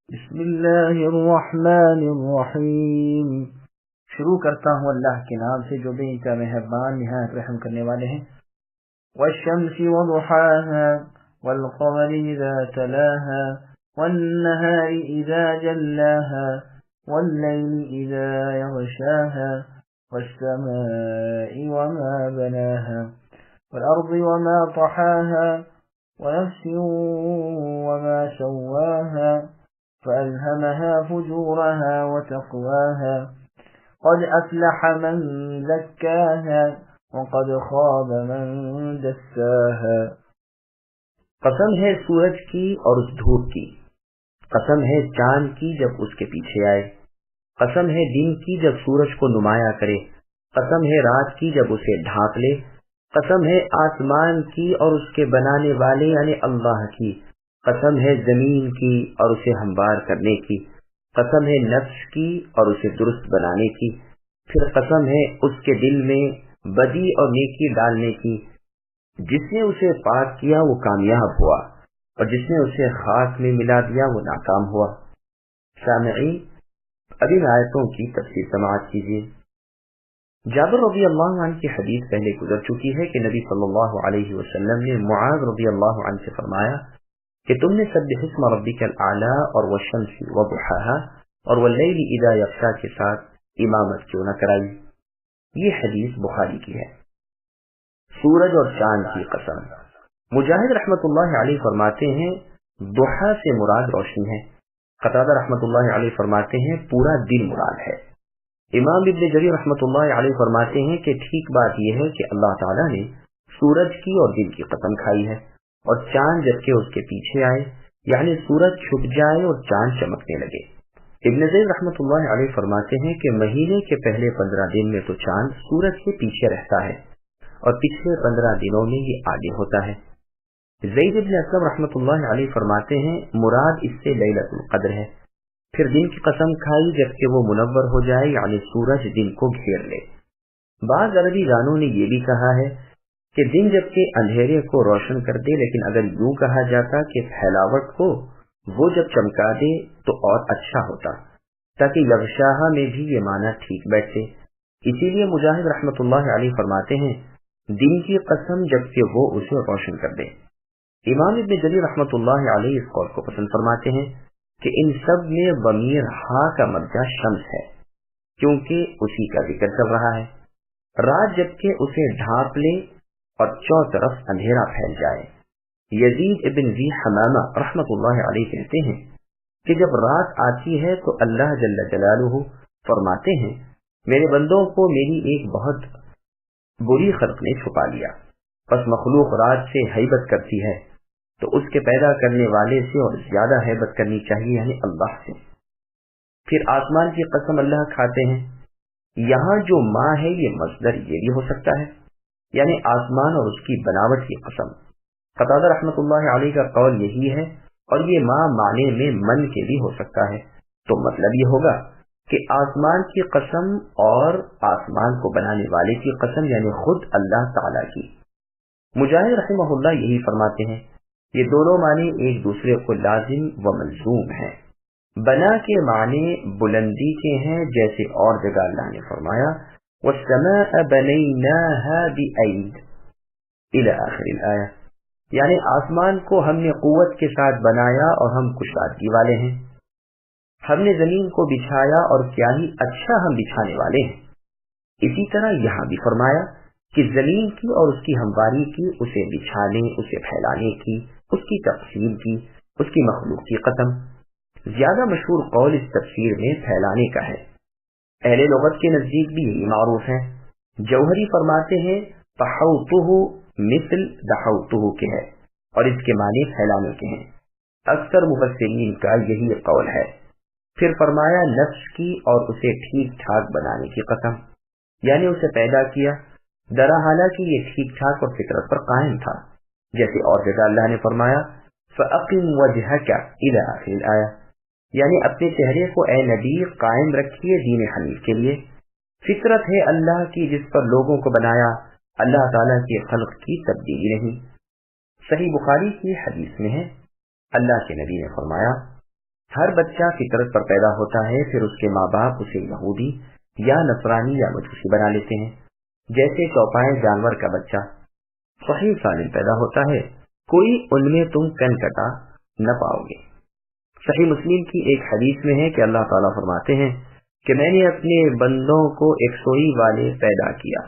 بسم اللہ الرحمن الرحیم۔ شروع کرتا ہوں اللہ کے نام سے جو بے انتہا مہربان نہایت رحم کرنے والے ہیں۔ والشمس وضحاها والقمر اذا تلاها والنهار اذا جلاها والليل اذا يغشاها والسماء وما بناها والارض وما طحاها ونفس وما سواها فألهمها فجورها وتقواها قد أفلح من زكاها وقد خاب من دساها۔ قسم ہے سورج کی اور اس دھوپ کی، قسم ہے چاند کی جب اس کے پیچھے آئے، قسم ہے دن کی جب سورج کو نمایاں کرے، قسم ہے رات کی جب اسے ڈھانپ لے، قسم ہے آسمان کی اور اس کے بنانے والے یعنی اللہ کی، قسم ہے زمین کی اور اسے ہموار کرنے کی، قسم ہے نفس کی اور اسے درست بنانے کی، پھر قسم ہے اس کے دل میں بدی اور نیکی ڈالنے کی۔ جس نے اسے پاک کیا وہ کامیاب ہوا اور جس نے اسے خاک میں ملا دیا وہ ناکام ہوا۔ سامعین، اب ان آیتوں کی تفسیر سماعت کیجیے۔ جابر رضی اللہ عنہ کی حدیث پہلے گزر چکی ہے کہ نبی صلی اللہ علیہ وسلم نے معاذ رضی اللہ عنہ سے فرمایا کہ تم نے سبح اسم ربک الاعلی اور والشمس وضحاها اور واللیل اذا یغشا کے ساتھ امامت کیوں نہ کرائی۔ یہ حدیث بخاری کی ہے۔ سورج اور چاند کی قسم۔ مجاہد رحمۃ اللہ علیہ فرماتے ہیں ضحا سے مراد روشنی ہے۔ قتادہ رحمۃ اللہ علیہ فرماتے ہیں پورا دن مراد ہے۔ امام ابن جریر رحمۃ اللہ علیہ فرماتے ہیں کہ ٹھیک بات یہ ہے کہ اللہ تعالیٰ نے سورج کی اور دن کی قسم کھائی ہے، اور چاند جبکہ اس کے پیچھے آئے یعنی سورج چھپ جائے اور چاند چمکنے لگے۔ ابن زید رحمۃ اللہ علیہ فرماتے ہیں کہ مہینے کے پہلے 15 دن میں تو چاند سورج کے پیچھے رہتا ہے اور پچھلے 15 دنوں میں یہ آگے ہوتا ہے۔ زید ابن اسلم رحمۃ اللہ علیہ فرماتے ہیں مراد اس سے لیلۃ القدر ہے۔ پھر دن کی قسم کھائی جبکہ وہ منور ہو جائے یعنی سورج دن کو گھیر لے۔ بعض عربی دانوں نے یہ بھی کہا ہے کہ دن جبکہ اندھیرے کو روشن کر دے، لیکن اگر یوں کہا جاتا کہ پھیلاوٹ کو وہ جب چمکا دے تو اور اچھا ہوتا، تاکہ یغشاہا میں بھی یہ معنی ٹھیک بیٹھے۔ اسی لیے مجاہد رحمۃ اللہ علیہ فرماتے ہیں دن کی قسم جبکہ وہ اسے روشن کر دے۔ امام ابن جریر رحمۃ اللہ علیہ اس قول کو پسند فرماتے ہیں کہ ان سب میں ضمیر ہا کا مرجع شمس ہے، کیونکہ اسی کا ذکر چل رہا ہے۔ رات جبکہ اسے ڈھانپ لے اور چوطرف اندھیرا پھیل جائے۔ یزید ابن ذی حمامہ رحمۃ اللہ علیہ کہتے ہیں کہ جب رات آتی ہے تو اللہ جل جلالہ فرماتے ہیں میرے بندوں کو میری ایک بہت بری خلق نے چھپا لیا، پس مخلوق رات سے ہیبت کرتی ہے تو اس کے پیدا کرنے والے سے اور زیادہ ہیبت کرنی چاہیے یعنی اللہ سے۔ پھر آسمان کی قسم اللہ کھاتے ہیں۔ یہاں جو ماں ہے یہ مصدر یہ بھی ہو سکتا ہے یعنی آسمان اور اس کی بناوٹ کی قسم۔ قتادہ رحمۃ اللہ علیہ کا قول یہی ہے، اور یہ ماں معنی میں من کے بھی ہو سکتا ہے، تو مطلب یہ ہوگا کہ آسمان کی قسم اور آسمان کو بنانے والے کی قسم یعنی خود اللہ تعالی کی۔ مجاہد رحمہ اللہ یہی فرماتے ہیں یہ دونوں معنی ایک دوسرے کو لازم و ملزوم ہیں۔ بنا کے معنی بلندی کے ہیں، جیسے اور جگہ اللہ نے فرمایا وَالسَّمَاءَ بَنَيْنَاهَا بِأَيْدٍ إِلَى آخر الآیہ، یعنی آسمان کو ہم نے قوت کے ساتھ بنایا اور ہم کشادگی والے ہیں۔ ہم نے زمین کو بچھایا اور کیا ہی اچھا ہم بچھانے والے ہیں۔ اسی طرح یہاں بھی فرمایا کہ زمین کی اور اس کی ہمواری کی، اسے بچھانے، اسے پھیلانے کی، اس کی تقسیم کی، اس کی مخلوق کی قسم۔ زیادہ مشہور قول اس تفسیر میں پھیلانے کا ہے۔ اہل لغت کے نزدیک بھی یہی معروف ہے۔ جوہری فرماتے ہیں تحوطہ مثل دحوطہ کے ہے اور اس کے معنی پھیلانے کے ہیں۔ اکثر مفسرین کا یہی قول ہے۔ پھر فرمایا نفس کی اور اسے ٹھیک ٹھاک بنانے کی قسم، یعنی اسے پیدا کیا درا حالانکہ یہ ٹھیک ٹھاک اور فطرت پر قائم تھا، جیسے اور جگہ اللہ نے فرمایا فَأَقِمْ وَجْهَكَ إِلَى آخر الآیہ، یعنی اپنے چہرے کو اے نبی قائم رکھیے دین حنیف کے لیے۔ فطرت ہے اللہ کی جس پر لوگوں کو بنایا، اللہ تعالیٰ کی خلق کی تبدیلی نہیں۔ صحیح بخاری کی حدیث میں ہے اللہ کے نبی نے فرمایا ہر بچہ فطرت پر پیدا ہوتا ہے، پھر اس کے ماں باپ اسے یہودی یا نصرانی یا مجوسی بنا لیتے ہیں۔ جیسے چوپائے جانور کا بچہ صحیح سالم پیدا ہوتا ہے، کوئی ان میں تم کن کٹا نہ پاؤ گے۔ صحیح مسلم کی ایک حدیث میں ہے کہ اللہ تعالیٰ فرماتے ہیں کہ میں نے اپنے بندوں کو ایک سوئی والے پیدا کیا،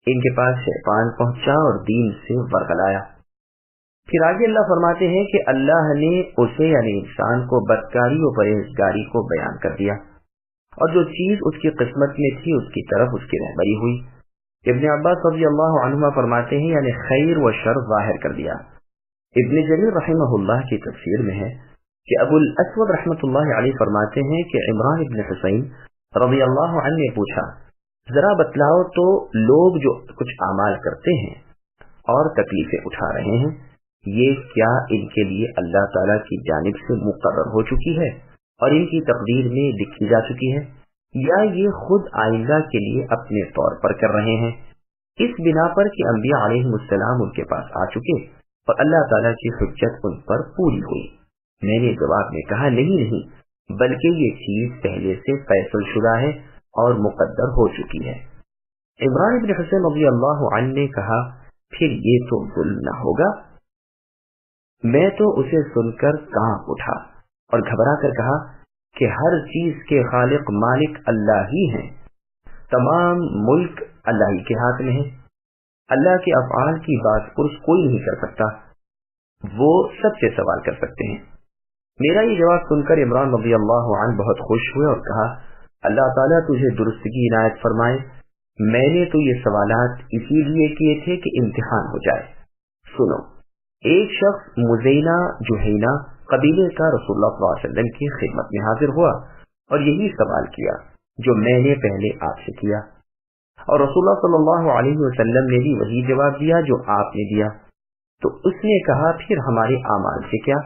ان کے پاس شیطان پہنچا اور دین سے ورگلایا۔ پھر آگے اللہ فرماتے ہیں کہ اللہ نے اسے یعنی انسان کو بدکاری و پرہیزگاری کو بیان کر دیا، اور جو چیز اس کی قسمت میں تھی اس کی طرف اس کی رہبری ہوئی۔ ابن عباس رضی اللہ عنہما فرماتے ہیں یعنی خیر و شر ظاہر کر دیا۔ ابن جریر رحمہ اللہ کی تفسیر میں ہے کہ ابو الاسود رحمۃ اللہ علیہ فرماتے ہیں کہ عمران ابن حسین رضی اللہ عنہ نے پوچھا، ذرا بتلاؤ تو لوگ جو کچھ اعمال کرتے ہیں اور تکلیفیں اٹھا رہے ہیں، یہ کیا ان کے لیے اللہ تعالیٰ کی جانب سے مقرر ہو چکی ہے اور ان کی تقدیر میں لکھی جا چکی ہے، یا یہ خود آئندہ کے لیے اپنے طور پر کر رہے ہیں، اس بنا پر کہ انبیاء علیہم السلام ان کے پاس آ چکے اور اللہ تعالیٰ کی حجت ان پر پوری ہوئی؟ میں نے جواب میں کہا نہیں، بلکہ یہ چیز پہلے سے فیصل شدہ ہے اور مقدر ہو چکی ہے۔ عمران ابن حسین رضی اللہ عنہ نے کہا، پھر یہ تو ظلم نہ ہوگا؟ میں تو اسے سن کر کانپ اٹھا اور گھبرا کر کہا کہ ہر چیز کے خالق مالک اللہ ہی ہیں، تمام ملک اللہ ہی کے ہاتھ میں ہے، اللہ کے افعال کی بات پرس کوئی نہیں کر سکتا، وہ سب سے سوال کر سکتے ہیں۔ میرا یہ جواب سن کر عمران رضی اللہ عنہ بہت خوش ہوئے اور کہا، اللہ تعالیٰ تجھے درستگی عنایت فرمائے، میں نے تو یہ سوالات اسی لیے کیے تھے کہ امتحان ہو جائے۔ سنو، ایک شخص مزینہ جوہینہ قبیلے کا رسول اللہ صلی اللہ علیہ وسلم کی خدمت میں حاضر ہوا اور یہی سوال کیا جو میں نے پہلے آپ سے کیا، اور رسول اللہ صلی اللہ علیہ وسلم نے بھی وہی جواب دیا جو آپ نے دیا۔ تو اس نے کہا، پھر ہمارے اعمال سے کیا؟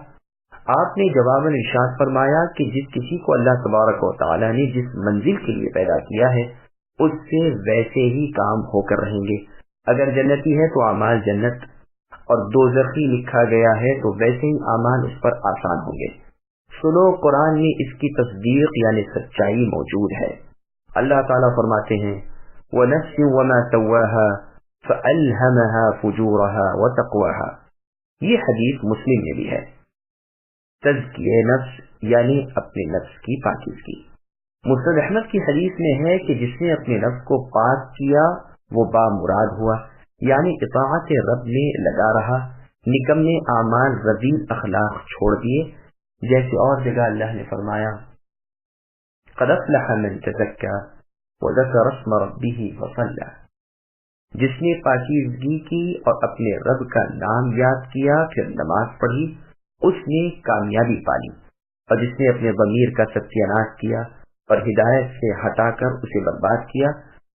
آپ نے جواباً ارشاد فرمایا کہ جس کسی کو اللہ تبارک و تعالیٰ نے جس منزل کے لیے پیدا کیا ہے اس سے ویسے ہی کام ہو کر رہیں گے، اگر جنتی ہے تو اعمال جنت، اور دوزخی لکھا گیا ہے تو ویسے ہی اعمال اس پر آسان ہوں گے۔ سنو، قرآن میں اس کی تصدیق یعنی سچائی موجود ہے۔ اللہ تعالیٰ فرماتے ہیں، وَنَفْسٍ وَمَا سَوَّاهَا فَأَلْهَمَهَا فُجُورَهَا وَتَقْوَاهَا، یہ حدیث مسلم میں بھی ہے۔ تزکیہ نفس یعنی اپنے نفس کی پاکیزگی۔ مسند احمد کی حدیث میں ہے کہ جس نے اپنے نفس کو پاک کیا وہ بامراد ہوا، یعنی اطاعت رب میں لگا رہا، نکمے اعمال رذیل اخلاق چھوڑ دیے، جیسے اور جگہ اللہ نے فرمایا، قد افلح من تزکا وذکر اسم ربہ فصلی، جس نے پاکیزگی کی اور اپنے رب کا نام یاد کیا پھر نماز پڑھی، اس نے کامیابی پالی، اور جس نے اپنے ضمیر کا ستیہ ناش کیا اور ہدایت سے ہٹا کر اسے برباد کیا،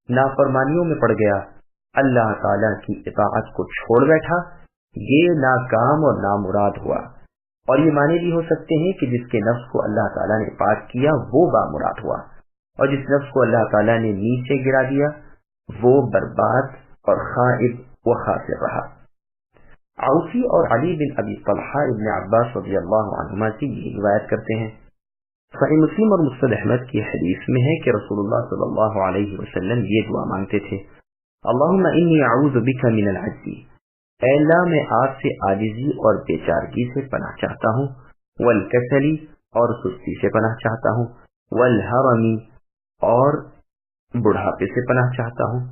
نافرمانیوں میں پڑ گیا، اللہ تعالیٰ کی اطاعت کو چھوڑ بیٹھا، یہ ناکام اور نامراد ہوا۔ اور یہ معنی بھی ہو سکتے ہیں کہ جس کے نفس کو اللہ تعالیٰ نے پاک کیا وہ بامراد ہوا، اور جس نفس کو اللہ تعالیٰ نے نیچے گرا دیا وہ برباد اور خائب و خاسر رہا۔ عوفی اور علی بن ابی طلحہ ابن عباس رضی اللہ عنہما سے یہ روایت کرتے ہیں۔ صحیح مسلم اور مسند احمد کی حدیث میں ہے کہ رسول اللہ صلی اللہ علیہ وسلم یہ دعا مانگتے تھے، اللہم انی اعوذ بک من العجز، اے اللہ میں آپ سے عاجزی اور بیچارگی سے پناہ چاہتا ہوں، والکسل اور سستی سے پناہ چاہتا ہوں، والہرم اور بڑھاپے سے پناہ چاہتا ہوں،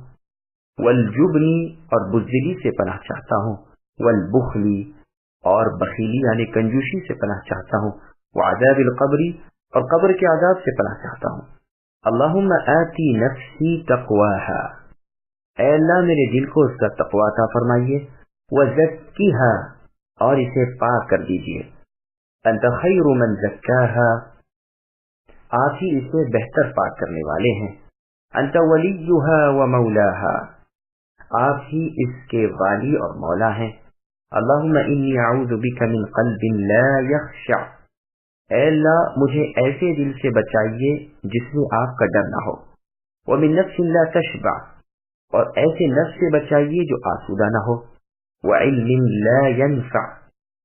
والجبن اور بزدلی سے پناہ چاہتا ہوں، والبخل اور بخیلی یعنی کنجوسی سے پناہ چاہتا ہوں، وعذاب القبر اور قبر کے عذاب سے پناہ چاہتا ہوں۔ اللہم آتی نفسی تقواها، اے اللہ میرے دل کو اس کا تقوی عطا فرمائیے، وزکیہا اور اسے پاک کر دیجیے، انت خیر من زکاہا، آپ ہی اسے بہتر پاک کرنے والے ہیں، انت ولیہا ومولاہا، آپ ہی اس کے والی اور مولا ہیں۔ اللہم انی اعوذ بک من قلب لا یخشع، اے اللہ مجھے ایسے دل سے بچائیے جس میں آپ کا ڈر نہ ہو، ومن نفس لا تشبع، اور ایسے نفس سے بچائیے جو آسودہ نہ ہو، وعلم لا ينفع،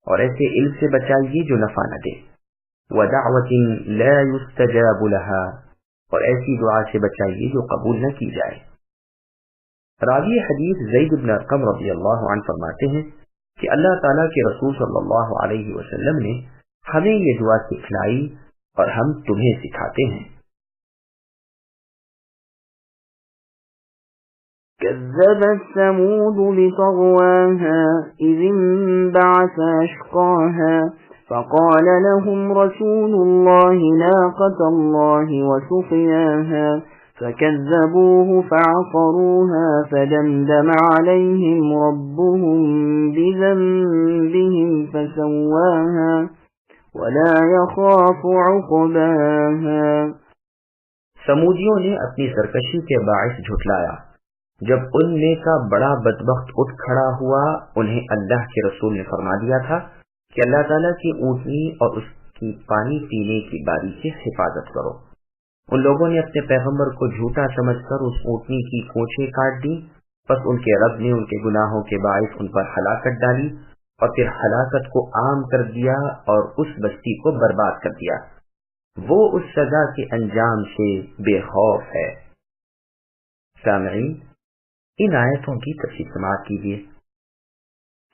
اور ایسے علم سے بچائیے جو نفع نہ دے، وَدَعْوَةٍ لَا يُسْتَجَابُ لَهَا، اور ایسی دعا سے بچائیے جو قبول نہ کی جائے۔ راوی حدیث زید بن ارقم رضی اللہ عنہ فرماتے ہیں کہ اللہ تعالیٰ کے رسول صلی اللہ علیہ وسلم نے ہمیں یہ دعا سکھلائی اور ہم تمہیں سکھاتے ہیں۔ كذبت ثمود بطغواها إذ انبعث أشقاها فقال لهم رسول الله ناقة الله وسقياها فكذبوه فعقروها فدمدم عليهم ربهم بذنبهم فسواها ولا يخاف عقباها۔ سمودیوں نے اپنی سرکشی کے باعث جھٹلایا۔ جب ان میں کا بڑا بدبخت اٹھ کھڑا ہوا، انہیں اللہ کے رسول نے فرما دیا تھا کہ اللہ تعالیٰ کی اونٹنی اور اس کی پانی پینے کی باری سے حفاظت کرو۔ ان لوگوں نے اپنے پیغمبر کو جھوٹا سمجھ کر اس اونٹنی کی کونچیں کاٹ دی، پس ان کے رب نے ان کے گناہوں کے باعث ان پر ہلاکت ڈالی اور پھر ہلاکت کو عام کر دیا اور اس بستی کو برباد کر دیا۔ وہ اس سزا کے انجام سے بے خوف ہے۔ سامعین، ان آیتوں کی تفصیل سماعت کیجیے۔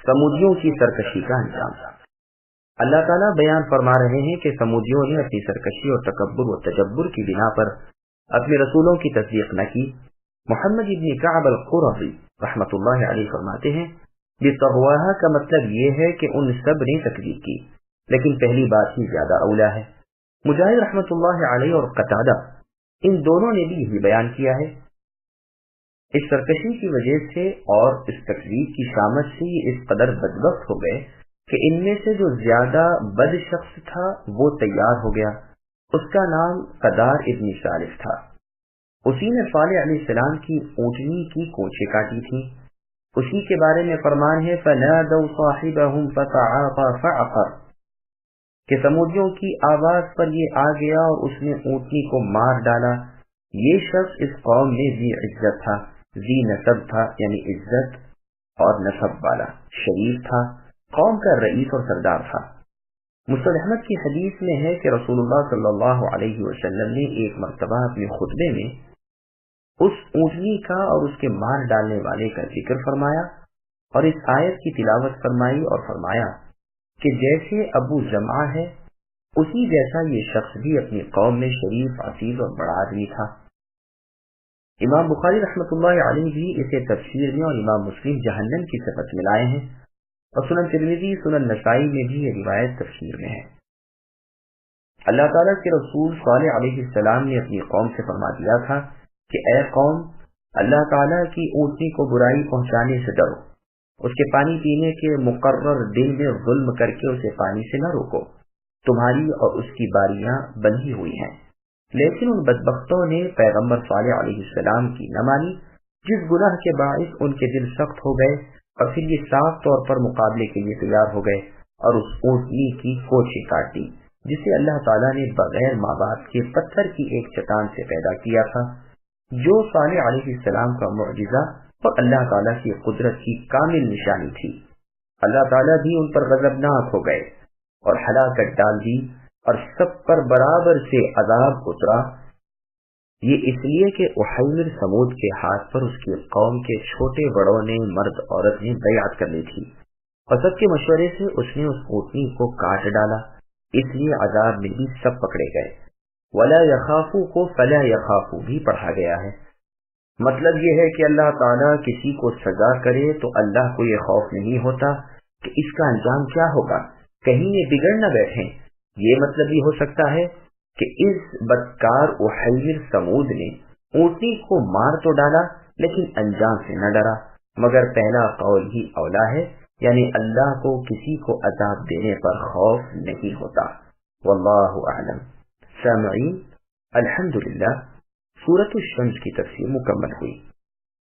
سمودیوں کی سرکشی کا انجام۔ اللہ تعالیٰ بیان فرما رہے ہیں کہ سمودیوں نے اپنی سرکشی اور تکبر و تجبر کی بنا پر اپنے رسولوں کی تصدیق نہ کی۔ محمد ابن کعب القرظی رحمۃ اللہ علیہ فرماتے ہیں بطغواها کا مطلب یہ ہے کہ ان سب نے تکذیب کی، لیکن پہلی بات ہی زیادہ اولا ہے۔ مجاہد رحمۃ اللہ علیہ اور قتادہ ان دونوں نے بھی یہی بیان کیا ہے۔ اس سرکشی کی وجہ سے اور اس تکذیب کی شامت سے یہ اس قدر بدبخت ہو گئے کہ ان میں سے جو زیادہ بد شخص تھا وہ تیار ہو گیا۔ اس کا نام قدار ابن صالح تھا۔ اسی نے صالح علیہ السلام کی اونٹنی کی کونچیں کاٹی تھی۔ اسی کے بارے میں فرمان ہے فَنَادَوْا صَاحِبَهُمْ فَتَعَاطَى فَعَقَرَ، کہ سمودیوں کی آواز پر یہ آ گیا اور اس نے اونٹنی کو مار ڈالا۔ یہ شخص اس قوم میں ذی عزت تھا، ذی نسب تھا، یعنی عزت اور نسب والا، شریف تھا، قوم کا رئیس اور سردار تھا۔ مسند احمد کی حدیث میں ہے کہ رسول اللہ صلی اللہ علیہ وسلم نے ایک مرتبہ اپنے خطبے میں اس اونٹنی کا اور اس کے مار ڈالنے والے کا ذکر فرمایا اور اس آیت کی تلاوت فرمائی اور فرمایا کہ جیسے ابو جمعہ ہے اسی جیسا یہ شخص بھی اپنی قوم میں شریف، عزیز اور بڑا آدمی تھا۔ امام بخاری رحمۃ اللہ علیہ بھی اسے تفسیر میں اور امام مسلم جہنم کی صفت میں لائے ہیں، اور سنن ترمذی، سنن نسائی میں بھی یہ روایت تفسیر میں ہے۔ اللہ تعالیٰ کے رسول صالح علیہ السلام نے اپنی قوم سے فرما دیا تھا کہ اے قوم، اللہ تعالیٰ کی اونٹنی کو برائی پہنچانے سے ڈرو، اس کے پانی پینے کے مقرر دن میں ظلم کر کے اسے پانی سے نہ روکو، تمہاری اور اس کی باریاں بندھی ہوئی ہیں۔ لیکن ان بدبختوں نے پیغمبر صالح علیہ السلام کی نہ مانی، جس گناہ کے باعث ان کے دل سخت ہو گئے اور پھر یہ صاف طور پر مقابلے کے لیے تیار ہو گئے اور اس اونٹنی کی کونچیں کاٹ دی جسے اللہ تعالیٰ نے بغیر ماں باپ کے پتھر کی ایک چٹان سے پیدا کیا تھا، جو صالح علیہ السلام کا معجزہ اور اللہ تعالیٰ کی قدرت کی کامل نشانی تھی۔ اللہ تعالیٰ بھی ان پر غضبناک ہو گئے اور ہلاکت ڈال دی اور سب پر برابر سے عذاب اترا۔ یہ اس لیے کہ احیمر سمود کے ہاتھ پر اس کی قوم کے چھوٹے بڑوں نے، مرد عورت نے بیعت کر لی تھی اور سب کے مشورے سے اس نے اس اونٹنی کو کاٹ ڈالا، اس لیے عذاب میں بھی سب پکڑے گئے۔ ولا یخافو کو فلا یخافو بھی پڑھا گیا ہے۔ مطلب یہ ہے کہ اللہ تعالیٰ کسی کو سزا کرے تو اللہ کو یہ خوف نہیں ہوتا کہ اس کا انجام کیا ہوگا، کہیں یہ بگڑ نہ بیٹھیں۔ یہ مطلب بھی ہو سکتا ہے کہ اس بدکار احیمر سمود نے اونٹنی کو مار تو ڈالا لیکن انجام سے نہ ڈرا، مگر پہلا قول ہی اولا ہے، یعنی اللہ کو کسی کو عذاب دینے پر خوف نہیں ہوتا۔ واللہ اعلم۔ سامعین، الحمدللہ سورۃ الشمس کی تفسیر مکمل ہوئی۔